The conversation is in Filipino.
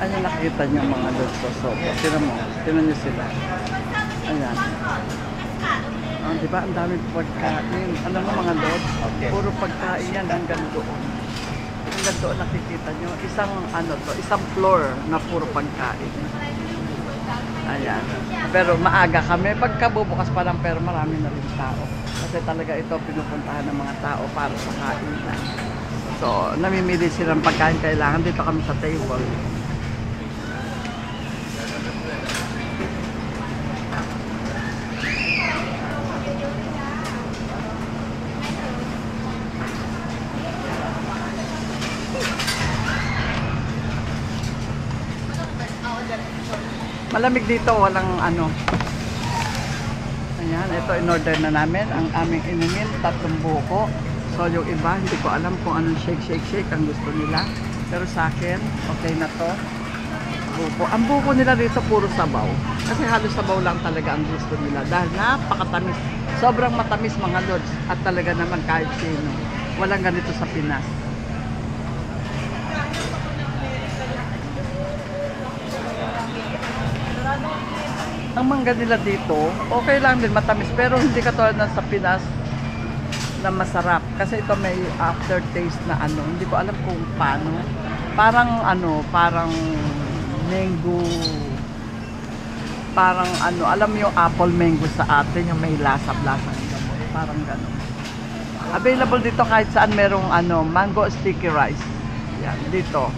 Ayan, nakikita niyo mga lods sa sopa. Tinan niyo sila. Ayan. Oh, diba? Ang daming pagkain. Alam mo mga lods, puro pagkain yan hanggang doon. Hanggang doon nakikita niyo. Isang floor na puro pagkain. Ayan. Pero maaga kami. Pagkabubukas pa lang, pero marami na rin tao. Kasi talaga ito pinupuntahan ng mga tao para sa kainan. So, namimili silang pagkain. Kailangan dito kami sa table. Malamig dito, walang ano. Ayan, ito in-order na namin ang aming inumin, 3 buko. So yung iba, hindi ko alam kung anong shake ang gusto nila. Pero sa akin, okay na to. Buko. Ang buko nila dito puro sabaw. Kasi halos sabaw lang talaga ang gusto nila. Dahil napakatamis. Sobrang matamis mga lods. At talaga naman kahit sino. Walang ganito sa Pinas. Ang mangga nila dito, okay lang din, matamis, pero hindi katulad ng sa Pinas na masarap. Kasi ito may aftertaste na ano, hindi ko alam kung paano. Parang mango, parang alam mo yung apple mango sa atin, yung may lasap-lasang gamot, parang gano'n. Available dito kahit saan merong mango sticky rice. Yan, dito.